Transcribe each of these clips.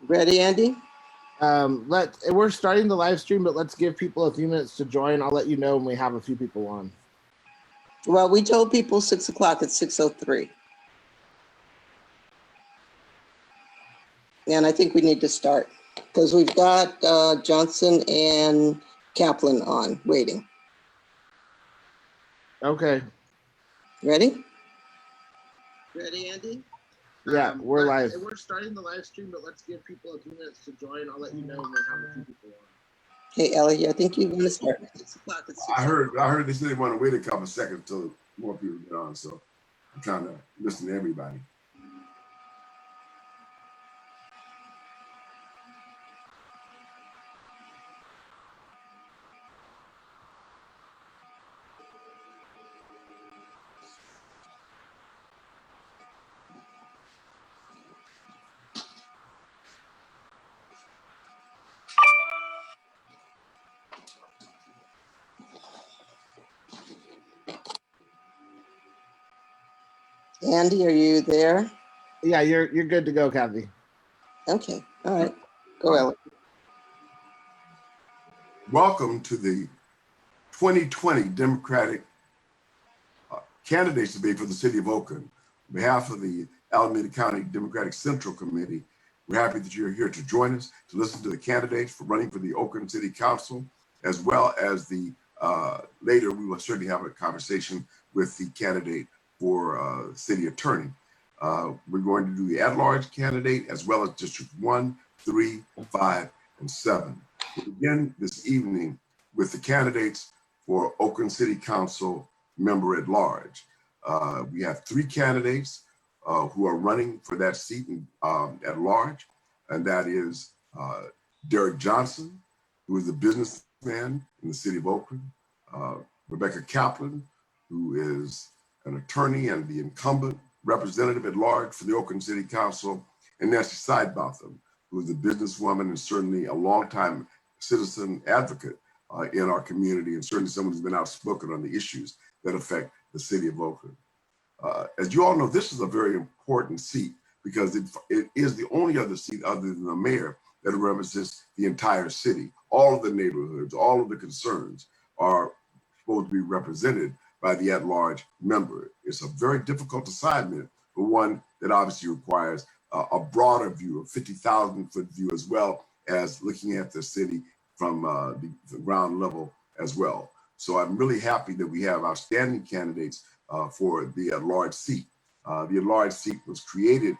Ready, Andy? We're starting the live stream, but let's give people a few minutes to join. I'll let you know when we have a few people on. Well, we told people 6 o'clock at 6:03. And I think we need to start because we've got Johnson and Kaplan on waiting. Okay. Ready? Ready, Andy? Yeah, we're live. We're starting the live stream, but let's give people a few minutes to join. I'll let you know when we have a few people on. Hey, Ellie, I think you want to start at 6 o'clock. I heard they said they want to wait a couple of seconds until more people get on, so I'm trying to listen to everybody. Andy, are you there? Yeah, you're good to go, Kathy. Okay, all right. Go, Ellie. Welcome to the 2020 Democratic candidates debate for the city of Oakland. On behalf of the Alameda County Democratic Central Committee, we're happy that you're here to join us to listen to the candidates for running for the Oakland City Council, as well as the later we will certainly have a conversation with the candidate for city attorney. We're going to do the at-large candidate as well as District 1, 3, 5, and 7. We'll begin this evening with the candidates for Oakland City Council member at large. We have 3 candidates who are running for that seat at large, and that is Derrick Johnson, who is a businessman in the city of Oakland, Rebecca Kaplan, who is an attorney and the incumbent representative at large for the Oakland City Council, and Nancy Sidebotham, who is a businesswoman and certainly a longtime citizen advocate in our community, and certainly someone who's been outspoken on the issues that affect the city of Oakland. As you all know, this is a very important seat because it is the only other seat other than the mayor that represents the entire city. All of the neighborhoods, all of the concerns are supposed to be represented by the at-large member. It's a very difficult assignment, but one that obviously requires a broader view, a 50,000-foot view, as well as looking at the city from the ground level as well. So I'm really happy that we have outstanding candidates for the at-large seat. The at-large seat was created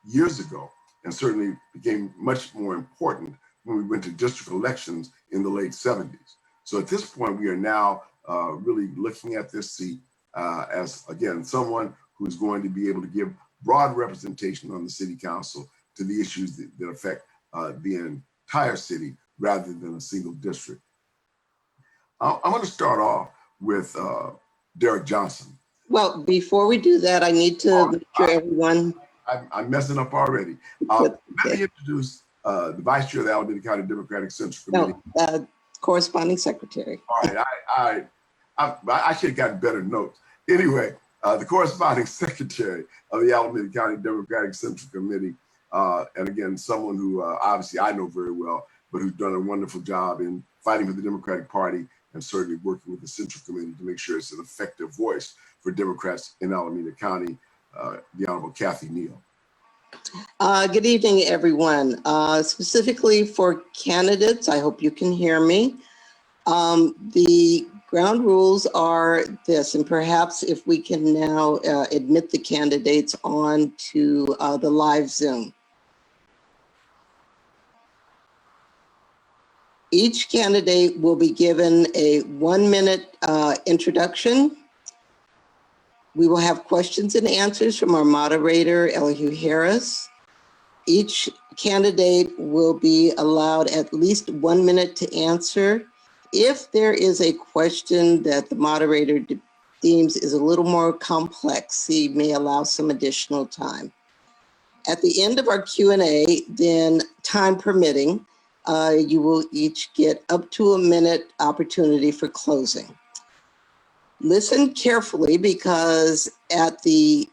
years ago and certainly became much more important when we went to district elections in the late 70s. So at this point, we are now really looking at this seat as, again, someone who's going to be able to give broad representation on the city council to the issues that affect the entire city rather than a single district. I'm going to start off with Derrick Johnson. Well, before we do that, I need to make sure everyone... I'm messing up already. Let me introduce the Vice Chair of the Alameda County Democratic Central Committee. No, corresponding secretary. All right, I should have gotten better notes. Anyway, the corresponding secretary of the Alameda County Democratic Central Committee, and again, someone who obviously I know very well, but who's done a wonderful job in fighting for the Democratic Party and certainly working with the Central Committee to make sure it's an effective voice for Democrats in Alameda County, the Honorable Kathy Neal. Good evening, everyone. Specifically for candidates, I hope you can hear me. The ground rules are this, and perhaps if we can now admit the candidates on to the live Zoom. Each candidate will be given a 1-minute introduction. We will have questions and answers from our moderator, Elihu Harris. Each candidate will be allowed at least 1 minute to answer. If there is a question that the moderator deems is a little more complex, he may allow some additional time. At the end of our Q&A, then time permitting, you will each get up to a minute opportunity for closing. Listen carefully because at the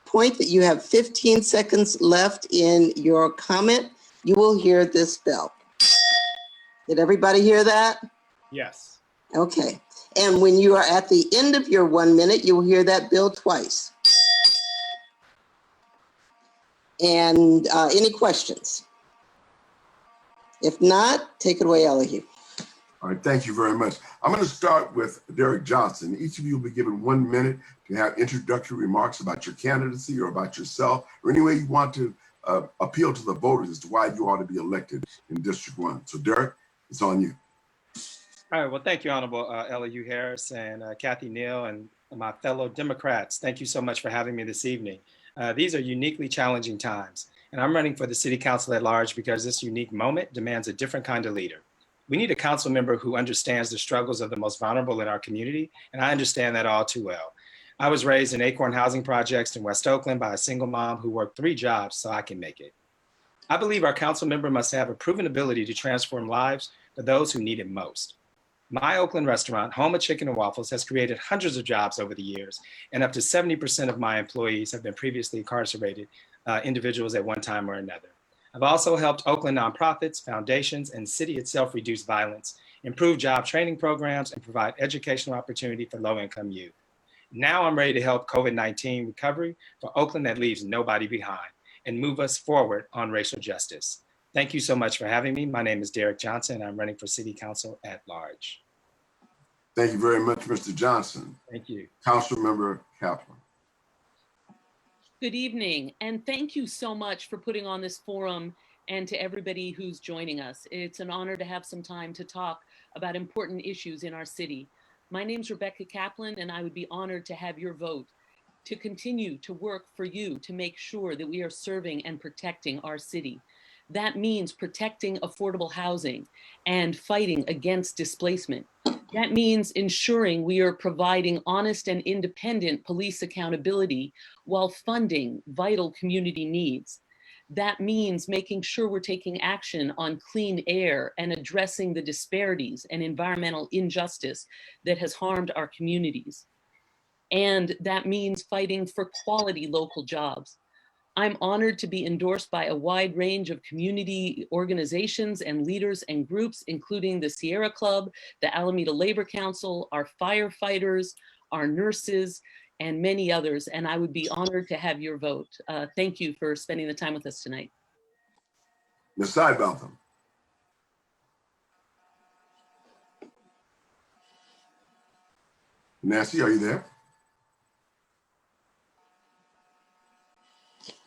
point that you have 15 seconds left in your comment, you will hear this bell. Did everybody hear that? Yes. Okay. And when you are at the end of your 1 minute, you will hear that bell twice. And any questions? If not, take it away, Elihu. All right, thank you very much. I'm going to start with Derrick Johnson. Each of you will be given 1 minute to have introductory remarks about your candidacy or about yourself, or any way you want to appeal to the voters as to why you ought to be elected in District 1. So Derrick, it's on you. All right. Well, thank you, Honorable Elihu Harris and Kathy Neal and my fellow Democrats. Thank you so much for having me this evening. These are uniquely challenging times, and I'm running for the City Council at large because this unique moment demands a different kind of leader. We need a council member who understands the struggles of the most vulnerable in our community, and I understand that all too well. I was raised in Acorn housing projects in West Oakland by a single mom who worked 3 jobs so I can make it. I believe our council member must have a proven ability to transform lives for those who need it most. My Oakland restaurant, Home of Chicken and Waffles, has created hundreds of jobs over the years, and up to 70% of my employees have been previously incarcerated individuals at one time or another. I've also helped Oakland nonprofits, foundations, and city itself reduce violence, improve job training programs, and provide educational opportunity for low-income youth. Now I'm ready to help COVID-19 recovery for Oakland that leaves nobody behind and move us forward on racial justice. Thank you so much for having me. My name is Derrick Johnson, and I'm running for City Council at large. Thank you very much, Mr. Johnson. Thank you. Councilmember Kaplan. Good evening, and thank you so much for putting on this forum and to everybody who's joining us. It's an honor to have some time to talk about important issues in our city. My name's Rebecca Kaplan, and I would be honored to have your vote to continue to work for you to make sure that we are serving and protecting our city. That means protecting affordable housing and fighting against displacement. That means ensuring we are providing honest and independent police accountability while funding vital community needs. That means making sure we're taking action on clean air and addressing the disparities and environmental injustice that has harmed our communities. And that means fighting for quality local jobs. I'm honored to be endorsed by a wide range of community organizations and leaders and groups, including the Sierra Club, the Alameda Labor Council, our firefighters, our nurses, and many others. And I would be honored to have your vote. Thank you for spending the time with us tonight. Ms. Sidebotham. Nancy, are you there?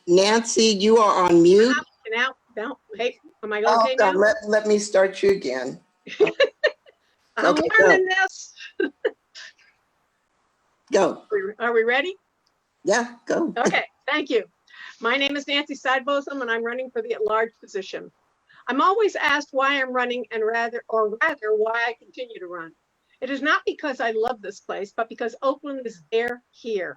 Nancy, you are on mute. No, hey, am I okay now? Let me start you again. I'm Okay, learning this. Go. Are we ready? Yeah, go. Okay, thank you. My name is Nancy Sidebotham, and I'm running for the at-large position. I'm always asked why I'm running, and rather why I continue to run. It is not because I love this place, but because Oakland is here.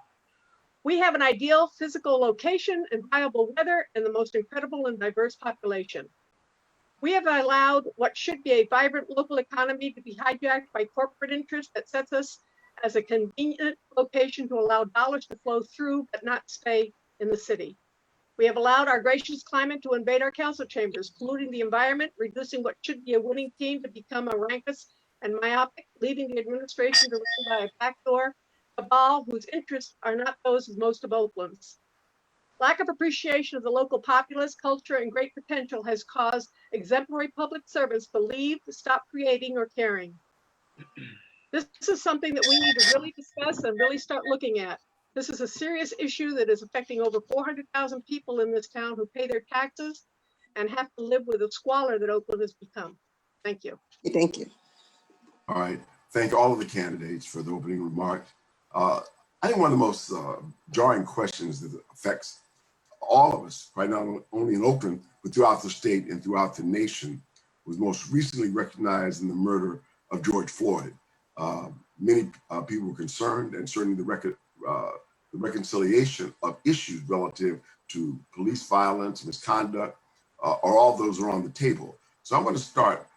We have an ideal physical location and viable weather and the most incredible and diverse population. We have allowed what should be a vibrant local economy to be hijacked by corporate interests that sets us as a convenient location to allow dollars to flow through but not stay in the city. We have allowed our gracious climate to invade our council chambers, polluting the environment, reducing what should be a winning team to become a rankus and myopic, leaving the administration to run by a backdoor cabal whose interests are not those of most of Oakland's. Lack of appreciation of the local populace, culture, and great potential has caused exemplary public servants to leave, to stop creating or caring. This is something that we need to really discuss and really start looking at. This is a serious issue that is affecting over 400,000 people in this town who pay their taxes and have to live with the squalor that Oakland has become. Thank you. Thank you. All right. Thank all of the candidates for the opening remarks. I think one of the most jarring questions that affects all of us, right now, only in Oakland, but throughout the state and throughout the nation, was most recently recognized in the murder of George Floyd. Many people were concerned, and certainly the reconciliation of issues relative to police violence, misconduct, or all those are on the table. So I'm going to start,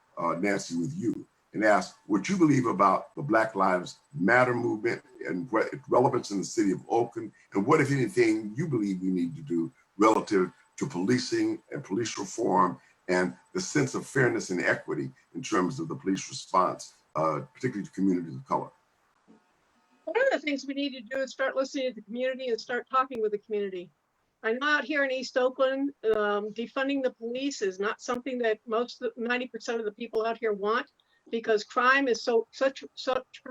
Nancy, with you and ask what you believe about the Black Lives Matter movement and what its relevance in the city of Oakland, and what, if anything, you believe we need to do relative to policing and police reform and the sense of fairness and equity in terms of the police response, particularly to communities of color? One of the things we need to do is start listening to the community and start talking with the community. I know out here in East Oakland, defunding the police is not something that 90% of the people out here want, because crime is such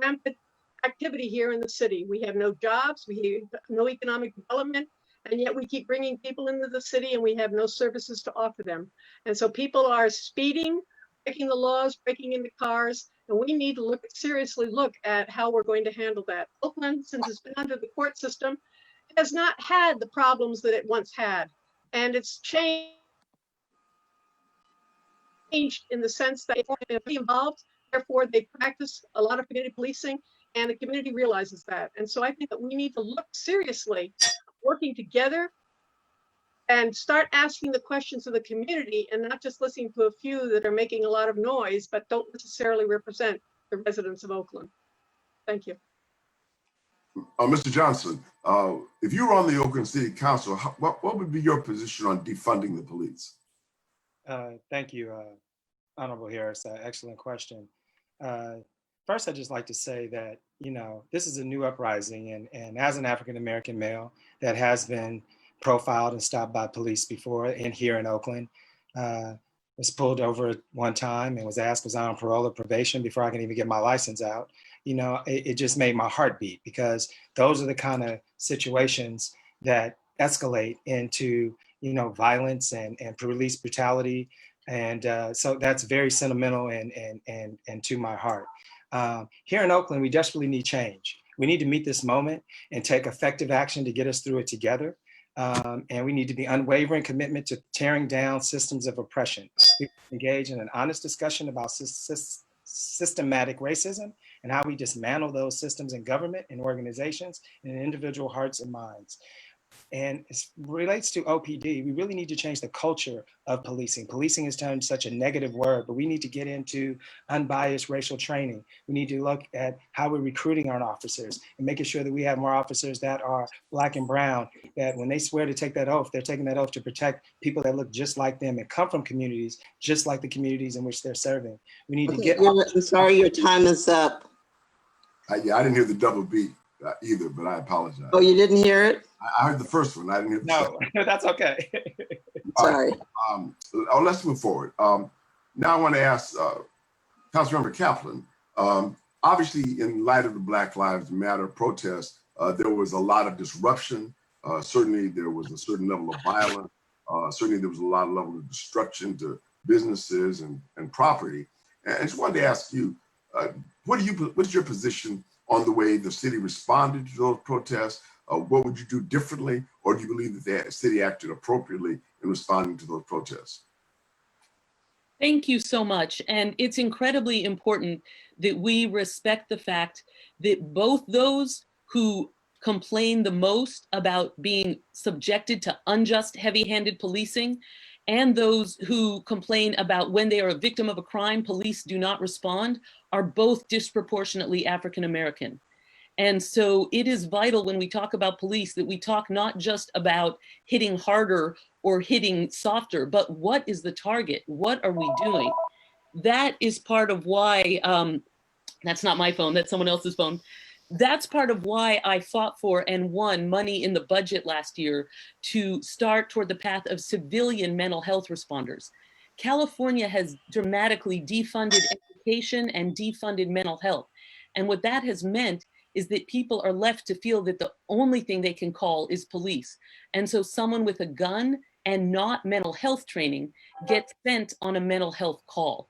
rampant activity here in the city. We have no jobs, we have no economic development, and yet we keep bringing people into the city and we have no services to offer them. And so people are speeding, breaking the laws, breaking into cars, and we need to seriously look at how we're going to handle that. Oakland, since it's been under the court system, has not had the problems that it once had. And it's changed in the sense that they're involved, therefore they practice a lot of community policing, and the community realizes that. And so I think that we need to look seriously, working together, and start asking the questions of the community and not just listening to a few that are making a lot of noise, but don't necessarily represent the residents of Oakland. Thank you. Mr. Johnson, if you were on the Oakland City Council, what would be your position on defunding the police? Thank you, Honorable Harris. Excellent question. First, I'd just like to say that, this is a new uprising, and as an African-American male that has been profiled and stopped by police before and here in Oakland, was pulled over one time and was asked, was I on parole or probation before I can even get my license out. It just made my heart beat, because those are the kind of situations that escalate into, violence and police brutality. And so that's very sentimental and to my heart. Here in Oakland, we desperately need change. We need to meet this moment and take effective action to get us through it together. And we need to be unwavering commitment to tearing down systems of oppression. We engage in an honest discussion about systematic racism and how we dismantle those systems in government and organizations and in individual hearts and minds. And as relates to OPD, we really need to change the culture of policing. Policing has turned such a negative word, but we need to get into unbiased racial training. We need to look at how we're recruiting our officers and making sure that we have more officers that are Black and brown, that when they swear to take that oath, they're taking that oath to protect people that look just like them and come from communities just like the communities in which they're serving. We need to get. I'm sorry, your time is up. Yeah, I didn't hear the double beat either, but I apologize. Oh, you didn't hear it? I heard the first one. I didn't hear the second. No, that's okay. Sorry. Let's move forward. Now I want to ask Councilmember Kaplan. Obviously, in light of the Black Lives Matter protests, there was a lot of disruption. Certainly, there was a certain level of violence. Certainly, there was a lot of level of destruction to businesses and property. And I just wanted to ask you, what's your position on the way the city responded to those protests? What would you do differently, or do you believe that the city acted appropriately in responding to those protests? Thank you so much. And it's incredibly important that we respect the fact that both those who complain the most about being subjected to unjust, heavy-handed policing, and those who complain about when they are a victim of a crime, police do not respond, are both disproportionately African-American. And so it is vital when we talk about police that we talk not just about hitting harder or hitting softer, but what is the target? What are we doing? That is part of why, that's not my phone, that's someone else's phone. That's part of why I fought for and won money in the budget last year to start toward the path of civilian mental health responders. California has dramatically defunded education and defunded mental health. And what that has meant is that people are left to feel that the only thing they can call is police. And so someone with a gun and not mental health training gets sent on a mental health call.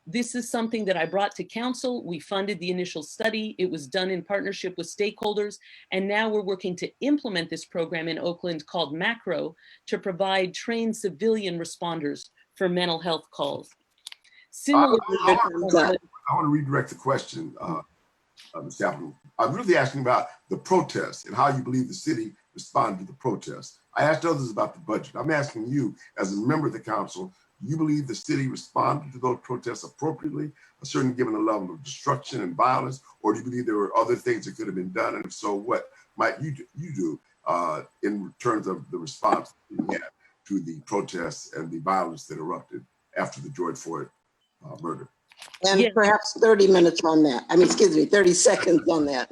This is something that I brought to council. We funded the initial study. It was done in partnership with stakeholders. And now we're working to implement this program in Oakland called Macro to provide trained civilian responders for mental health calls. Similarly, I want to redirect the question, Ms. Kaplan. I'm really asking about the protests and how you believe the city responded to the protests. I asked others about the budget. I'm asking you, as a member of the council, do you believe the city responded to those protests appropriately, certainly given the level of destruction and violence, or do you believe there were other things that could have been done? And if so, what might you do in terms of the response that you had to the protests and the violence that erupted after the George Floyd murder. And Yes. perhaps 30 minutes on that. I mean, excuse me, 30 seconds on that.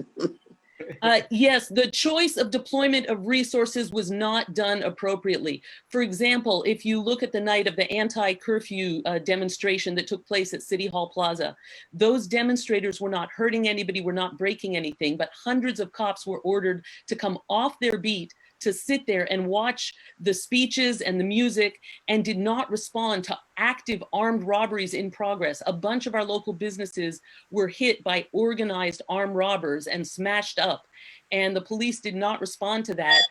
Yes, the choice of deployment of resources was not done appropriately. For example, if you look at the night of the anti-curfew demonstration that took place at City Hall Plaza, those demonstrators were not hurting anybody, were not breaking anything, but hundreds of cops were ordered to come off their beat to sit there and watch the speeches and the music and did not respond to active armed robberies in progress. A bunch of our local businesses were hit by organized armed robbers and smashed up. And the police did not respond to that,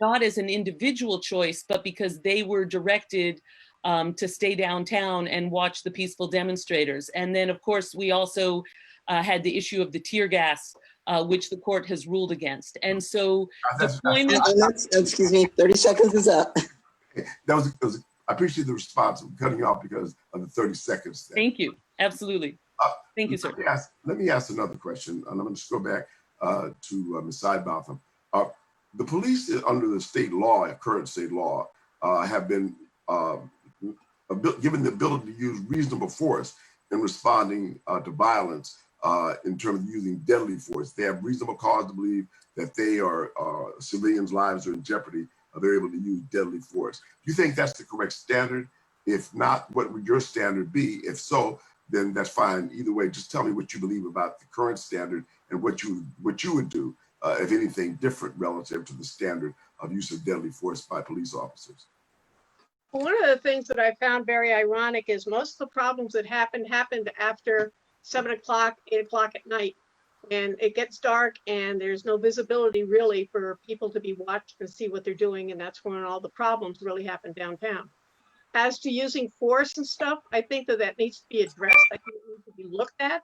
not as an individual choice, but because they were directed to stay downtown and watch the peaceful demonstrators. And then, of course, we also had the issue of the tear gas, which the court has ruled against. And so deployment. Excuse me, 30 seconds is up. I appreciate the response. I'm cutting you off because of the 30 seconds thing. Thank you. Absolutely. Thank you, sir. Let me ask another question, and I'm going to go back to Ms. Sidebotham. The police, under the state law, current state law, have been given the ability to use reasonable force in responding to violence in terms of using deadly force. They have reasonable cause to believe that they are civilians' lives are in jeopardy. They're able to use deadly force. Do you think that's the correct standard? If not, what would your standard be? If so, then that's fine. Either way, just tell me what you believe about the current standard and what you would do, if anything, different relative to the standard of use of deadly force by police officers. Well, one of the things that I found very ironic is most of the problems that happened after 7 o'clock, 8 o'clock at night, when it gets dark and there's no visibility really for people to be watched and see what they're doing. And that's when all the problems really happen downtown. As to using force and stuff, I think that needs to be addressed. I think it needs to be looked at,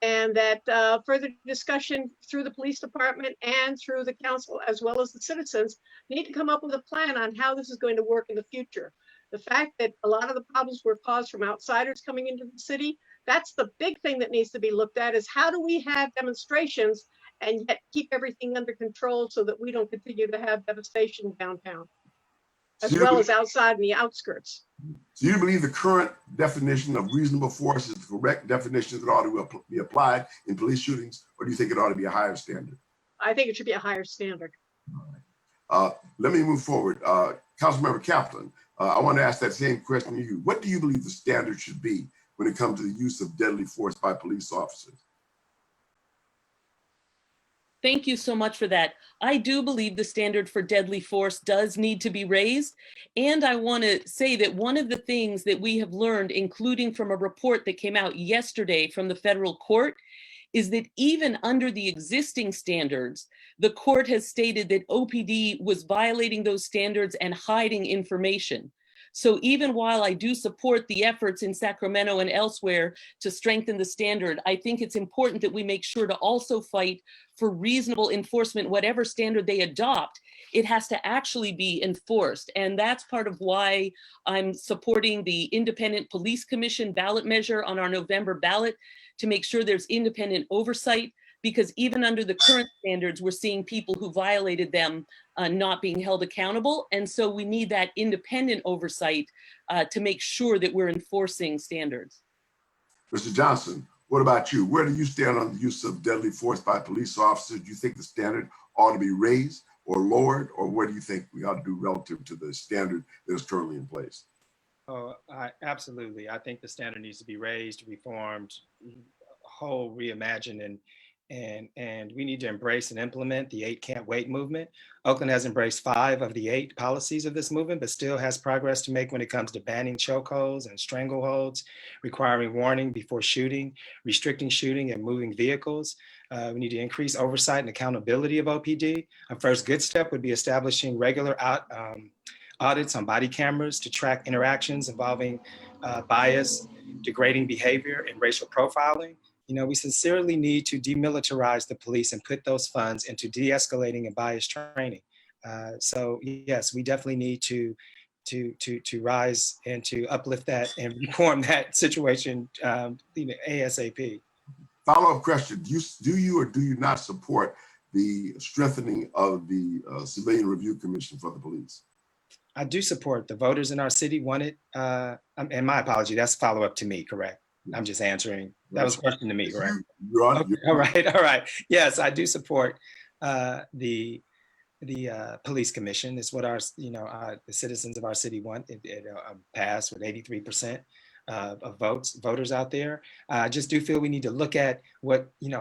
and that further discussion through the police department and through the council, as well as the citizens, need to come up with a plan on how this is going to work in the future. The fact that a lot of the problems were caused from outsiders coming into the city, that's the big thing that needs to be looked at, is how do we have demonstrations and yet keep everything under control so that we don't continue to have devastation downtown, as well as outside in the outskirts. So you believe the current definition of reasonable force is the correct definition that ought to be applied in police shootings, or do you think it ought to be a higher standard? I think it should be a higher standard. Let me move forward. Councilmember Kaplan, I want to ask that same question to you. What do you believe the standard should be when it comes to the use of deadly force by police officers? Thank you so much for that. I do believe the standard for deadly force does need to be raised. And I want to say that one of the things that we have learned, including from a report that came out yesterday from the federal court, is that even under the existing standards, the court has stated that OPD was violating those standards and hiding information. So even while I do support the efforts in Sacramento and elsewhere to strengthen the standard, I think it's important that we make sure to also fight for reasonable enforcement. Whatever standard they adopt, it has to actually be enforced. And that's part of why I'm supporting the Independent Police Commission ballot measure on our November ballot, to make sure there's independent oversight, because even under the current standards, we're seeing people who violated them not being held accountable. And so we need that independent oversight to make sure that we're enforcing standards. Mr. Johnson, what about you? Where do you stand on the use of deadly force by police officers? Do you think the standard ought to be raised or lowered, or what do you think we ought to do relative to the standard that is currently in place? Oh, absolutely. I think the standard needs to be raised, reformed, whole reimagined, and we need to embrace and implement the 8 Can't Wait movement. Oakland has embraced 5 of the 8 policies of this movement, but still has progress to make when it comes to banning chokeholds and strangleholds, requiring warning before shooting, restricting shooting and moving vehicles. We need to increase oversight and accountability of OPD. A first good step would be establishing regular audits on body cameras to track interactions involving bias, degrading behavior, and racial profiling. You know, we sincerely need to demilitarize the police and put those funds into de-escalating and bias training. So yes, we definitely need to rise and to uplift that and reform that situation ASAP. Follow-up question: do you or do you not support the strengthening of the Civilian Review Commission for the police? I do support the voters in our city wanted, and my apology, that's follow up to me, correct? I'm just answering. That was a question to me, correct? You're on. Okay, all right. Yes, I do support the police commission. It's what our, the citizens of our city want. It passed with 83% of voters out there. I just do feel we need to look at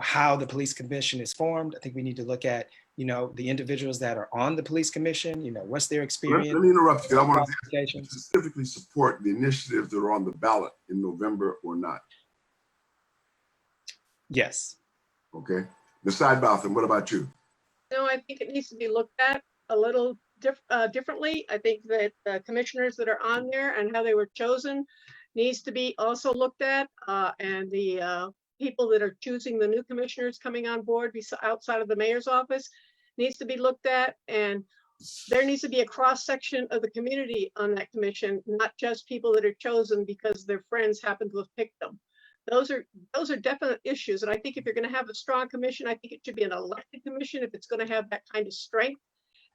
how the police commission is formed. I think we need to look at, the individuals that are on the police commission, what's their experience. Let me interrupt you. I want to specifically support the initiatives that are on the ballot in November or not. Yes. Okay. Ms. Sidebotham, what about you? No, I think it needs to be looked at a little differently. I think that the commissioners that are on there and how they were chosen needs to be also looked at. And the people that are choosing the new commissioners coming on board outside of the mayor's office needs to be looked at. And there needs to be a cross section of the community on that commission, not just people that are chosen because their friends happen to have picked them. Those are definite issues. And I think if you're going to have a strong commission, I think it should be an elected commission if it's going to have that kind of strength,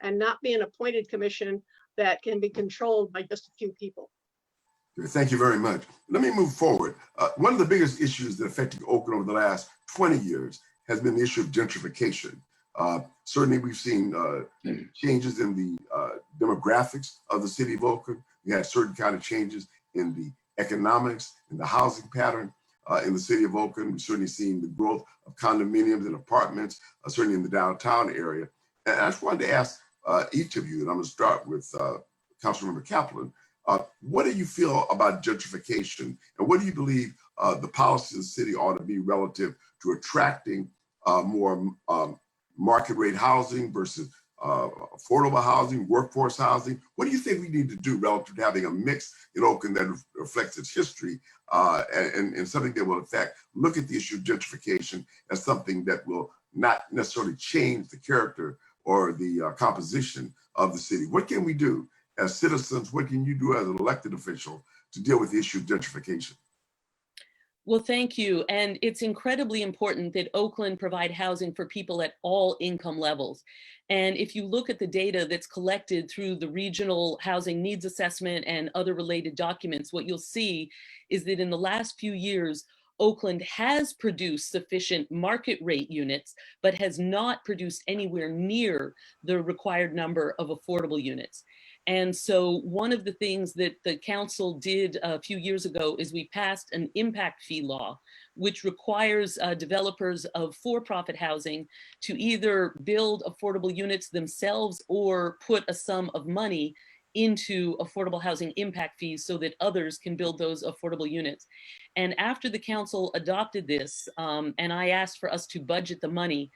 and not be an appointed commission that can be controlled by just a few people. Thank you very much. Let me move forward. One of the biggest issues that affected Oakland over the last 20 years has been the issue of gentrification. Certainly, we've seen changes in the demographics of the city of Oakland. We had certain kind of changes in the economics and the housing pattern in the city of Oakland. We've certainly seen the growth of condominiums and apartments, certainly in the downtown area. And I just wanted to ask each of you, and I'm going to start with Councilmember Kaplan, what do you feel about gentrification, and what do you believe the policies of the city ought to be relative to attracting more market rate housing versus affordable housing, workforce housing? What do you think we need to do relative to having a mix in Oakland that reflects its history and something that will, in fact, look at the issue of gentrification as something that will not necessarily change the character or the composition of the city? What can we do as citizens? What can you do as an elected official to deal with the issue of gentrification? Well, thank you. And it's incredibly important that Oakland provide housing for people at all income levels. And if you look at the data that's collected through the regional housing needs assessment and other related documents, what you'll see is that in the last few years, Oakland has produced sufficient market rate units, but has not produced anywhere near the required number of affordable units. And so one of the things that the council did a few years ago is we passed an impact fee law, which requires developers of for-profit housing to either build affordable units themselves or put a sum of money into affordable housing impact fees so that others can build those affordable units. And after the council adopted this, and I asked for us to budget the money,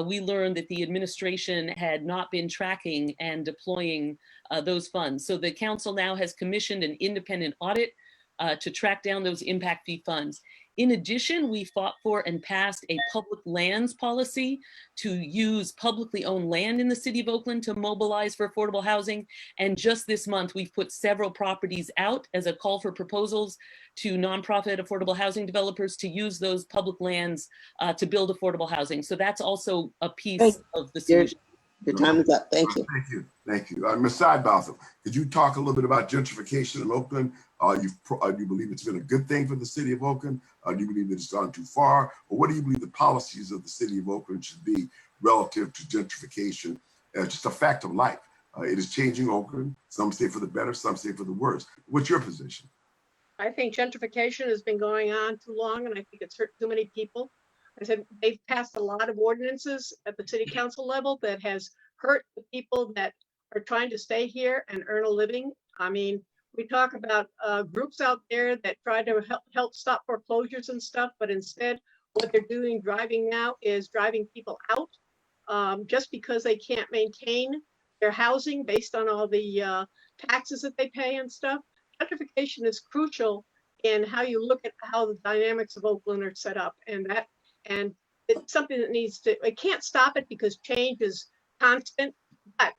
we learned that the administration had not been tracking and deploying those funds. So the council now has commissioned an independent audit to track down those impact fee funds. In addition, we fought for and passed a public lands policy to use publicly owned land in the city of Oakland to mobilize for affordable housing. And just this month, we've put several properties out as a call for proposals to nonprofit affordable housing developers to use those public lands to build affordable housing. So that's also a piece of the solution. Your time is up. Thank you. Thank you. Thank you. Ms. Sidebotham, could you talk a little bit about gentrification in Oakland? Do you believe it's been a good thing for the city of Oakland? Do you believe that it's gone too far? Or what do you believe the policies of the city of Oakland should be relative to gentrification as just a fact of life? It is changing Oakland. Some say for the better, some say for the worse. What's your position? I think gentrification has been going on too long, and I think it's hurt too many people. I said they've passed a lot of ordinances at the city council level that has hurt the people that are trying to stay here and earn a living. I mean, we talk about groups out there that try to help stop foreclosures and stuff, but instead what they're doing driving now is driving people out just because they can't maintain their housing based on all the taxes that they pay and stuff. Gentrification is crucial in how you look at how the dynamics of Oakland are set up, and it's something that needs to, it can't stop it because change is constant, but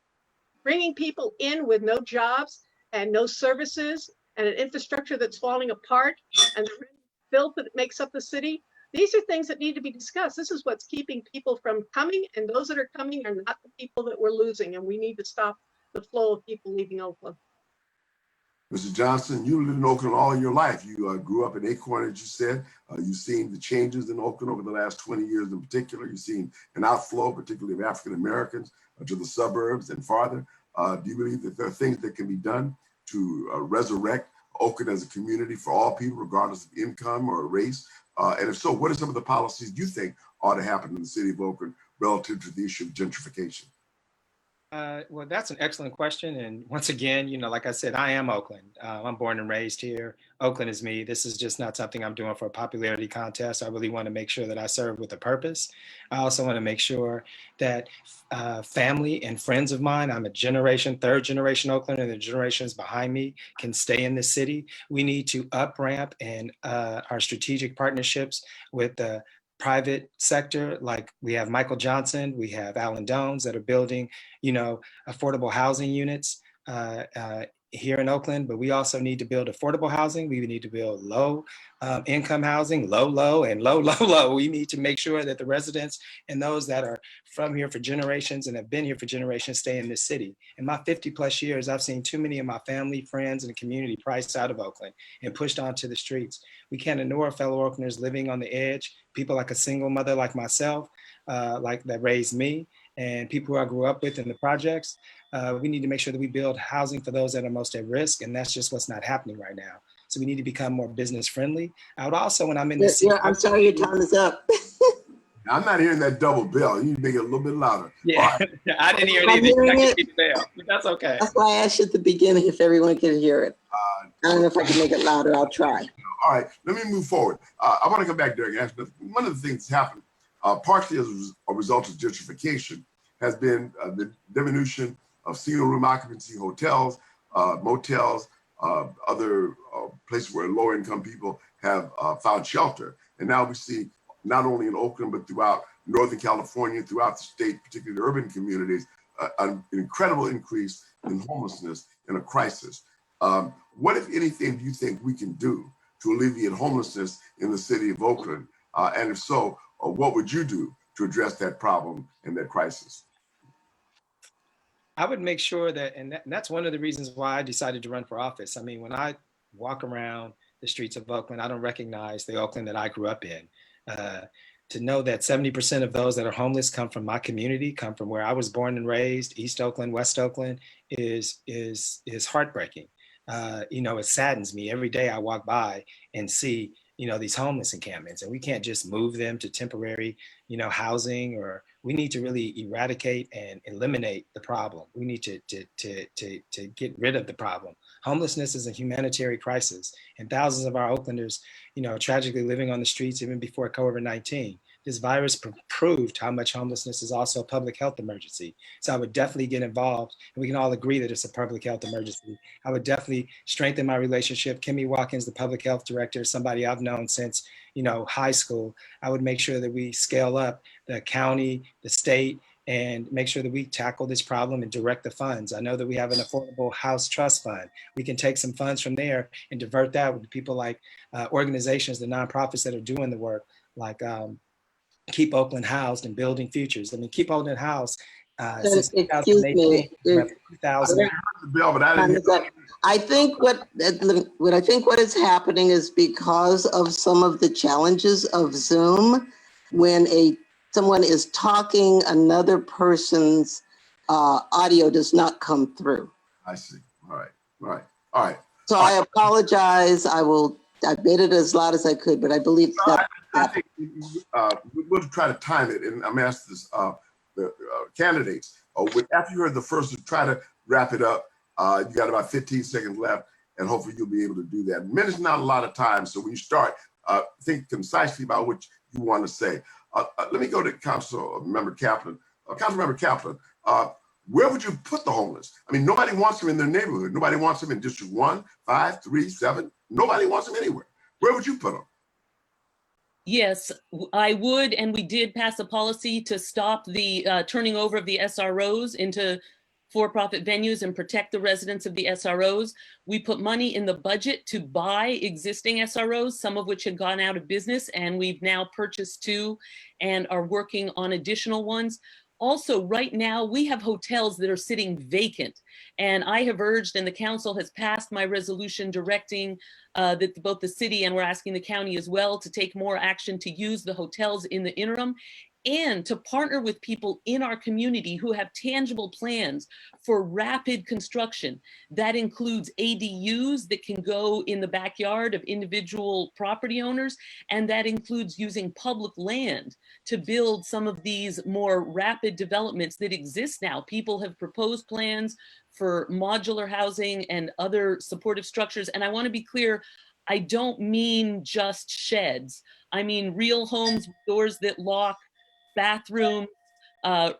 bringing people in with no jobs and no services and an infrastructure that's falling apart and the filth that makes up the city, these are things that need to be discussed. This is what's keeping people from coming, and those that are coming are not the people that we're losing, and we need to stop the flow of people leaving Oakland. Mr. Johnson, you lived in Oakland all your life. You grew up in Acorn, as you said. You've seen the changes in Oakland over the last 20 years in particular. You've seen an outflow, particularly of African Americans, to the suburbs and farther. Do you believe that there are things that can be done to resurrect Oakland as a community for all people, regardless of income or race? And if so, what are some of the policies you think ought to happen in the city of Oakland relative to the issue of gentrification? Well, that's an excellent question. And once again, like I said, I am Oakland. I'm born and raised here. Oakland is me. This is just not something I'm doing for a popularity contest. I really want to make sure that I serve with a purpose. I also want to make sure that family and friends of mine, I'm a third generation Oakland, and the generations behind me can stay in this city. We need to up ramp and our strategic partnerships with the private sector, like we have Michael Johnson, we have Alan Dones that are building, affordable housing units here in Oakland, but we also need to build affordable housing. We need to build low income housing, low, and low. We need to make sure that the residents and those that are from here for generations and have been here for generations stay in this city. In my 50 plus years, I've seen too many of my family, friends, and community priced out of Oakland and pushed onto the streets. We can't ignore fellow Oaklanders living on the edge, people like a single mother like myself, like that raised me, and people who I grew up with in the projects. We need to make sure that we build housing for those that are most at risk, and that's just what's not happening right now. So we need to become more business friendly. I would also, when I'm in the city, I'm sorry, your time is up. I'm not hearing that double bell. You need to make it a little bit louder. Yeah, right. I didn't hear it I'm either. hearing it. But that's okay. That's why I asked you at the beginning if everyone can hear it. I don't know if I can make it louder. I'll try. All right, let me move forward. I want to come back, Derrick. One of the things that's happened, partially as a result of gentrification, has been the diminution of single room occupancy hotels, motels, other places where low income people have found shelter. And now we see, not only in Oakland, but throughout Northern California, throughout the state, particularly the urban communities, an incredible increase in homelessness in a crisis. What, if anything, do you think we can do to alleviate homelessness in the city of Oakland? And if so, what would you do to address that problem and that crisis? I would make sure that, and that's one of the reasons why I decided to run for office. I mean, when I walk around the streets of Oakland, I don't recognize the Oakland that I grew up in. To know that 70% of those that are homeless come from my community, come from where I was born and raised, East Oakland, West Oakland, is heartbreaking. It saddens me every day I walk by and see, these homeless encampments, and we can't just move them to temporary, housing, or we need to really eradicate and eliminate the problem. We need to get rid of the problem. Homelessness is a humanitarian crisis, and thousands of our Oaklanders, tragically living on the streets even before COVID-19. This virus proved how much homelessness is also a public health emergency. So I would definitely get involved, and we can all agree that it's a public health emergency. I would definitely strengthen my relationship. Kimmy Watkins, the public health director, is somebody I've known since, high school. I would make sure that we scale up the county, the state, and make sure that we tackle this problem and direct the funds. I know that we have an affordable house trust fund. We can take some funds from there and divert that with people like organizations, the nonprofits that are doing the work, like Keep Oakland Housed and Building Futures. I mean, Keep Oakland Housed since 2018. I think what is happening is because of some of the challenges of Zoom, when someone is talking, another person's audio does not come through. I see. All right. So I apologize. I made it as loud as I could, but I believe that. I think we'll try to time it, and I'm asking the candidates. After you heard the first, try to wrap it up. You got about 15 seconds left, and hopefully you'll be able to do that. A minute's not a lot of time, so when you start, think concisely about what you want to say. Let me go to Councilmember Kaplan. Councilmember Kaplan, where would you put the homeless? I mean, nobody wants them in their neighborhood. Nobody wants them in District 1, 5, 3, 7. Nobody wants them anywhere. Where would you put them? Yes, I would, and we did pass a policy to stop the turning over of the SROs into for-profit venues and protect the residents of the SROs. We put money in the budget to buy existing SROs, some of which had gone out of business, and we've now purchased 2 and are working on additional ones. Also, right now, we have hotels that are sitting vacant. And I have urged, and the council has passed my resolution directing that both the city, and we're asking the county as well, to take more action to use the hotels in the interim and to partner with people in our community who have tangible plans for rapid construction. That includes ADUs that can go in the backyard of individual property owners, and that includes using public land to build some of these more rapid developments that exist now. People have proposed plans for modular housing and other supportive structures. And I want to be clear, I don't mean just sheds. I mean real homes with doors that lock, bathroom,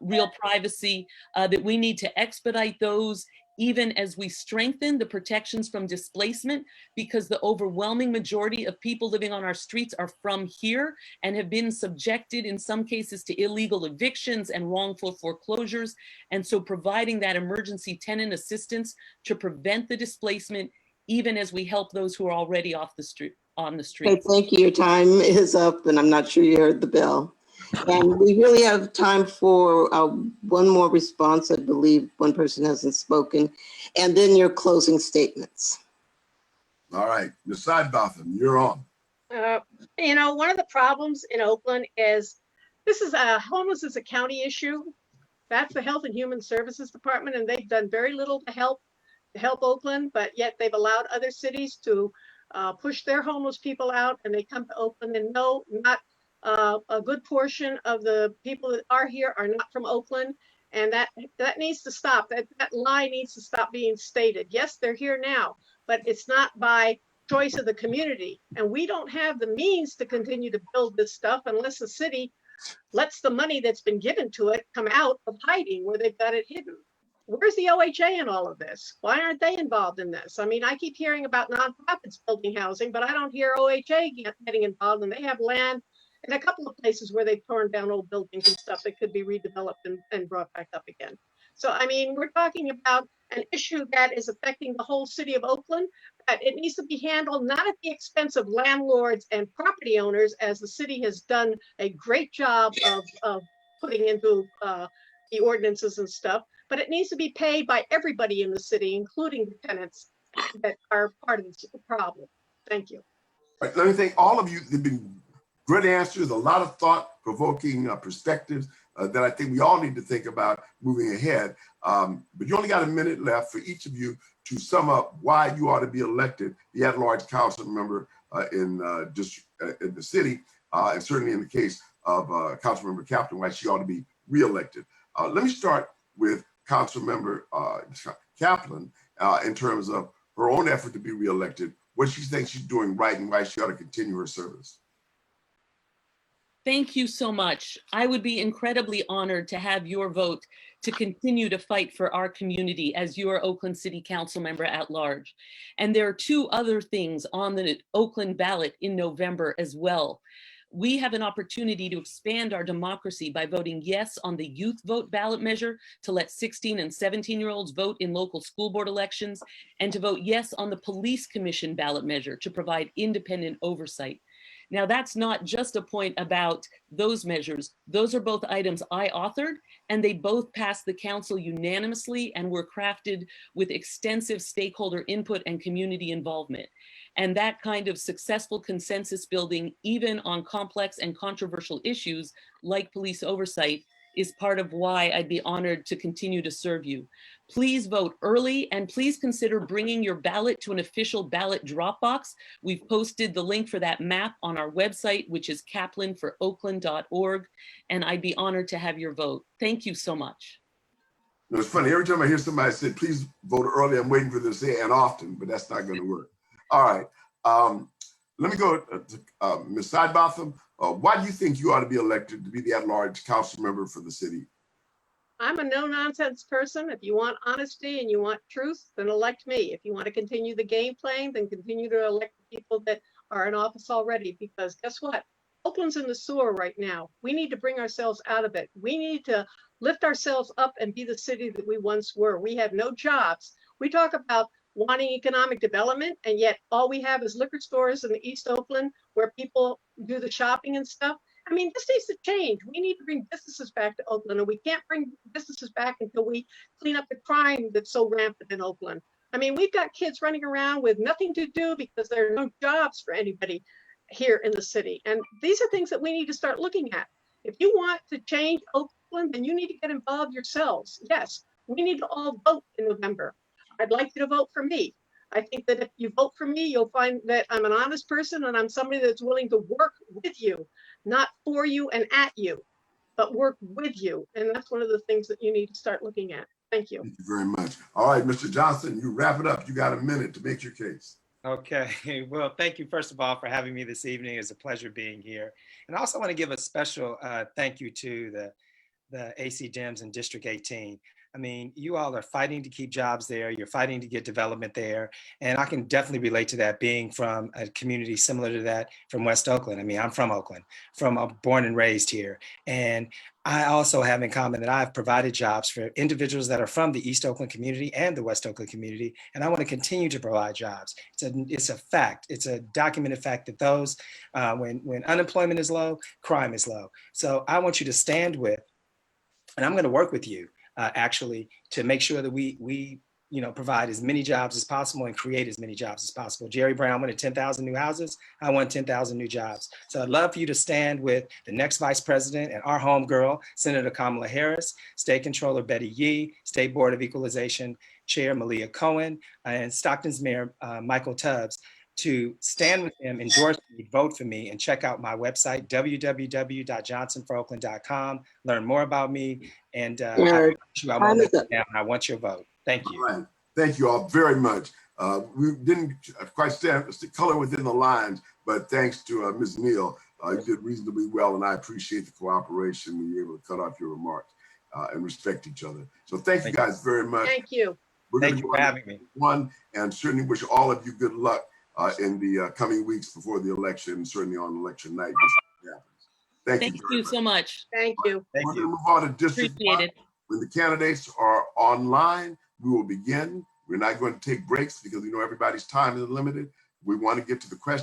real privacy, that we need to expedite those even as we strengthen the protections from displacement, because the overwhelming majority of people living on our streets are from here and have been subjected in some cases to illegal evictions and wrongful foreclosures. And so providing that emergency tenant assistance to prevent the displacement, even as we help those who are already off the street, on the street. Okay, thank you. Your time is up, and I'm not sure you heard the bell. And we really have time for one more response. I believe one person hasn't spoken, and then your closing statements. All right, Ms. Sidebotham, you're on. You know, one of the problems in Oakland is homeless is a county issue. That's the Health and Human Services Department, and they've done very little to help Oakland, but yet they've allowed other cities to push their homeless people out, and they come to Oakland. And no, not a good portion of the people that are here are not from Oakland, and that needs to stop. That lie needs to stop being stated. Yes, they're here now, but it's not by choice of the community. And we don't have the means to continue to build this stuff unless the city lets the money that's been given to it come out of hiding where they've got it hidden. Where's the OHA in all of this? Why aren't they involved in this? I mean, I keep hearing about nonprofits building housing, but I don't hear OHA getting involved, and they have land in a couple of places where they've torn down old buildings and stuff that could be redeveloped and brought back up again. So, I mean, we're talking about an issue that is affecting the whole city of Oakland, but it needs to be handled not at the expense of landlords and property owners, as the city has done a great job of putting into the ordinances and stuff, but it needs to be paid by everybody in the city, including the tenants that are part of the problem. Thank you. All right, let me thank all of you. They've been great answers, a lot of thought-provoking perspectives that I think we all need to think about moving ahead. But you only got a minute left for each of you to sum up why you ought to be elected the at-large council member in the city, and certainly in the case of Councilmember Kaplan, why she ought to be reelected. Let me start with Councilmember Kaplan in terms of her own effort to be reelected, what she thinks she's doing right and why she ought to continue her service. Thank you so much. I would be incredibly honored to have your vote to continue to fight for our community as your Oakland City Council member at large. And there are two other things on the Oakland ballot in November as well. We have an opportunity to expand our democracy by voting yes on the youth vote ballot measure to let 16 and 17-year-olds vote in local school board elections, and to vote yes on the police commission ballot measure to provide independent oversight. Now, that's not just a point about those measures. Those are both items I authored, and they both passed the council unanimously and were crafted with extensive stakeholder input and community involvement. And that kind of successful consensus building, even on complex and controversial issues like police oversight, is part of why I'd be honored to continue to serve you. Please vote early, and please consider bringing your ballot to an official ballot drop box. We've posted the link for that map on our website, which is kaplanforoakland.org, and I'd be honored to have your vote. Thank you so much. You know, it's funny, every time I hear somebody say, please vote early, I'm waiting for them to say and often, but that's not going to work. All right, let me go to Ms. Sidebotham. Why do you think you ought to be elected to be the at-large council member for the city? I'm a no-nonsense person. If you want honesty and you want truth, then elect me. If you want to continue the game playing, then continue to elect the people that are in office already, because guess what? Oakland's in the sewer right now. We need to bring ourselves out of it. We need to lift ourselves up and be the city that we once were. We have no jobs. We talk about wanting economic development, and yet all we have is liquor stores in the East Oakland where people do the shopping and stuff. I mean, this needs to change. We need to bring businesses back to Oakland, and we can't bring businesses back until we clean up the crime that's so rampant in Oakland. I mean, we've got kids running around with nothing to do because there are no jobs for anybody here in the city. And these are things that we need to start looking at. If you want to change Oakland, then you need to get involved yourselves. Yes, we need to all vote in November. I'd like you to vote for me. I think that if you vote for me, you'll find that I'm an honest person and I'm somebody that's willing to work with you, not for you and at you, but work with you. And that's one of the things that you need to start looking at. Thank you. Thank you very much. All right, Mr. Johnson, you wrap it up. You got a minute to make your case. Okay, well, thank you first of all for having me this evening. It's a pleasure being here. And I also want to give a special thank you to the AC Dems in District 18. I mean, you all are fighting to keep jobs there. You're fighting to get development there. And I can definitely relate to that, being from a community similar to that from West Oakland. I mean, I'm from Oakland, born and raised here. And I also have in common that I've provided jobs for individuals that are from the East Oakland community and the West Oakland community. And I want to continue to provide jobs. It's a fact. It's a documented fact that those, when unemployment is low, crime is low. So I want you to stand with, and I'm going to work with you, actually, to make sure that we provide as many jobs as possible and create as many jobs as possible. Jerry Brown wanted 10,000 new houses. I want 10,000 new jobs. So I'd love for you to stand with the next vice president and our homegirl, Senator Kamala Harris, State Controller Betty Yee, State Board of Equalization Chair Malia Cohen, and Stockton's Mayor Michael Tubbs, to stand with them, endorse me, vote for me, and check out my website, www.johnsonforoakland.com. Learn more about me, and I won't let you down. I want your vote. Thank you. All right. Thank you all very much. We didn't quite color within the lines, but thanks to Ms. Neal, you did reasonably well, and I appreciate the cooperation when you're able to cut off your remarks and respect each other. So thank you guys very much. Thank you. Thank you for having me. And certainly wish all of you good luck in the coming weeks before the election, and certainly on election night. Thank you so much. Thank you. We're going to move on to District 1. When the candidates are online, we will begin. We're not going to take breaks because we know everybody's time is limited. We want to get to the question.